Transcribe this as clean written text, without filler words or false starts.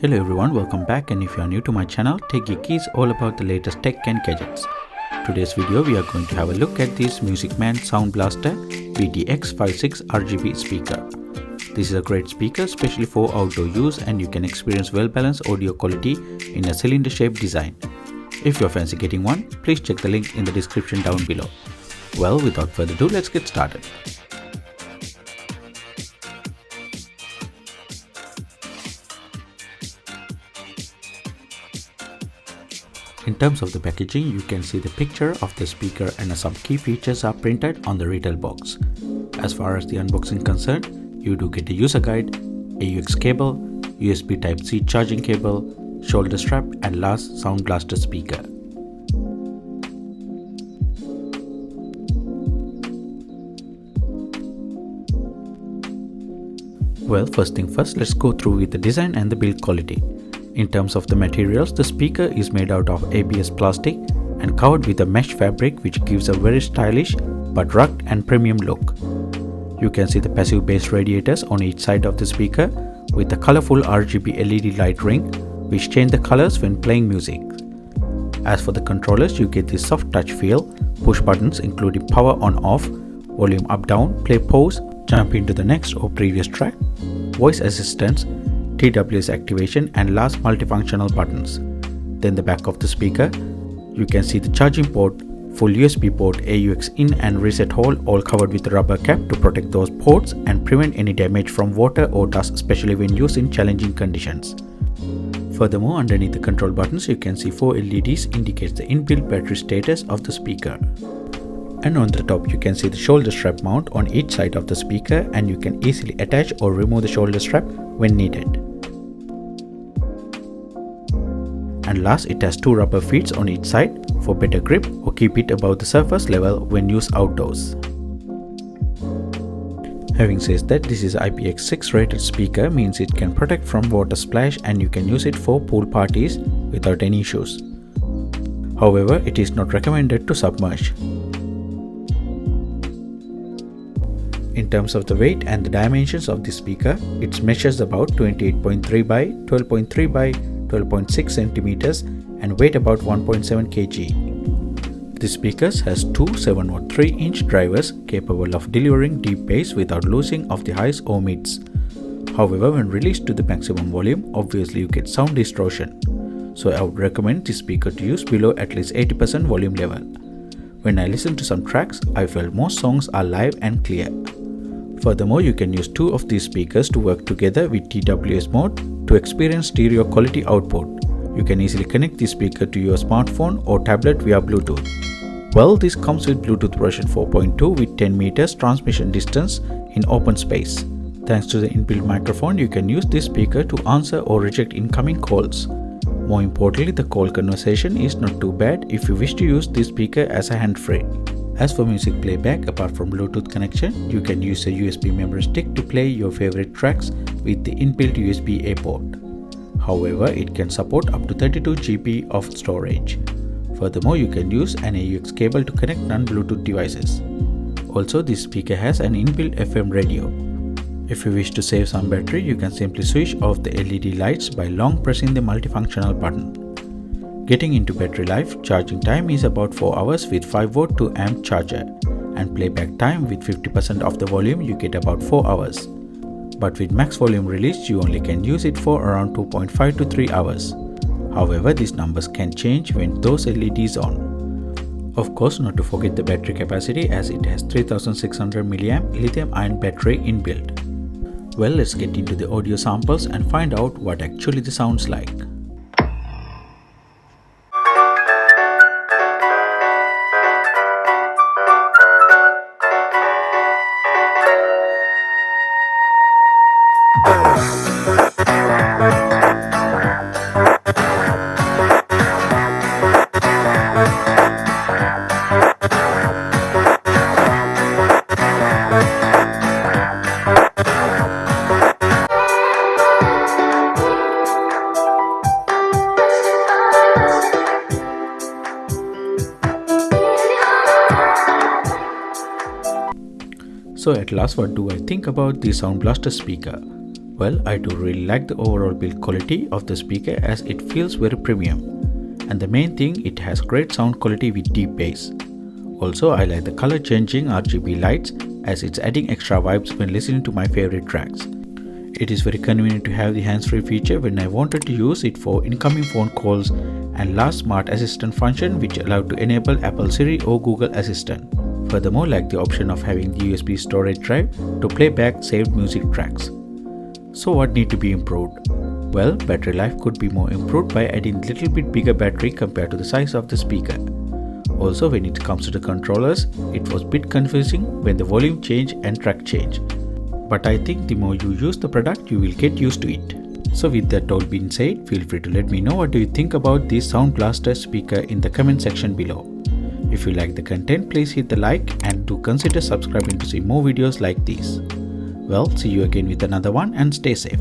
Hello everyone, welcome back, and if you are new to my channel, TechG is all about the latest tech and gadgets. Today's video we are going to have a look at this MusicMan Soundblaster IPX6 RGB speaker. This is a great speaker especially for outdoor use, and you can experience well-balanced audio quality in a cylinder-shaped design. If you're fancy getting one, please check the link in the description down below. Well, without further ado, let's get started. In terms of the packaging, you can see the picture of the speaker and some key features are printed on the retail box. As far as the unboxing concerned, you do get a user guide, AUX cable, USB Type-C charging cable, shoulder strap, and last, Soundblaster speaker. Well, first thing first, let's go through with the design and the build quality. In terms of the materials, the speaker is made out of ABS plastic and covered with a mesh fabric, which gives a very stylish but rugged and premium look. You can see the passive bass radiators on each side of the speaker with the colorful RGB LED light ring which change the colors when playing music. As for the controllers, you get this soft touch feel, push buttons including power on off, volume up down, play pause, jump into the next or previous track, voice assistance, TWS activation, and last, multifunctional buttons. Then the back of the speaker, you can see the charging port, full USB port, AUX in and reset hole, all covered with a rubber cap to protect those ports and prevent any damage from water or dust, especially when used in challenging conditions. Furthermore, underneath the control buttons, you can see 4 LEDs indicates the inbuilt battery status of the speaker. And on the top, you can see the shoulder strap mount on each side of the speaker, and you can easily attach or remove the shoulder strap when needed. And last, it has 2 rubber feet on each side for better grip or keep it above the surface level when used outdoors. Having said that, this is IPX6 rated speaker, means it can protect from water splash and you can use it for pool parties without any issues. However, it is not recommended to submerge. In terms of the weight and the dimensions of the speaker, it measures about 28.3 by 12.3 by 12.6 centimeters and weight about 1.7 kg. The speaker has two 7-watt 3-inch drivers capable of delivering deep bass without losing of the highs or mids. However, when released to the maximum volume, obviously you get sound distortion. So I would recommend this speaker to use below at least 80% volume level. When I listen to some tracks, I felt most songs are live and clear. Furthermore, you can use 2 of these speakers to work together with TWS mode to experience stereo quality output. You can easily connect this speaker to your smartphone or tablet via Bluetooth. Well, this comes with Bluetooth version 4.2 with 10 meters transmission distance in open space. Thanks to the inbuilt microphone, you can use this speaker to answer or reject incoming calls. More importantly, the call conversation is not too bad if you wish to use this speaker as a hand-free. As for music playback, apart from Bluetooth connection, you can use a USB memory stick to play your favorite tracks with the inbuilt USB-A port. However, it can support up to 32 GB of storage. Furthermore, you can use an AUX cable to connect non-Bluetooth devices. Also, this speaker has an inbuilt FM radio. If you wish to save some battery, you can simply switch off the LED lights by long pressing the multifunctional button. Getting into battery life, charging time is about 4 hours with 5V 2 amp charger, and playback time with 50% of the volume you get about 4 hours. But with max volume released, you only can use it for around 2.5 to 3 hours. However, these numbers can change when those LEDs on. Of course, not to forget the battery capacity, as it has 3600 mAh lithium-ion battery inbuilt. Well, let's get into the audio samples and find out what actually the sounds like. So at last, what do I think about the Soundblaster speaker? Well, I do really like the overall build quality of the speaker as it feels very premium. And the main thing, it has great sound quality with deep bass. Also, I like the color changing RGB lights as it's adding extra vibes when listening to my favorite tracks. It is very convenient to have the hands-free feature when I wanted to use it for incoming phone calls, and last smart assistant function which allowed to enable Apple Siri or Google Assistant. Furthermore, like the option of having the USB storage drive to play back saved music tracks. So what need to be improved? Well, battery life could be more improved by adding little bit bigger battery compared to the size of the speaker. Also, when it comes to the controllers, it was a bit confusing when the volume change and track change. But I think the more you use the product, you will get used to it. So with that all being said, feel free to let me know what do you think about this Soundblaster speaker in the comment section below. If you like the content, please hit the like and do consider subscribing to see more videos like these. Well, see you again with another one and stay safe.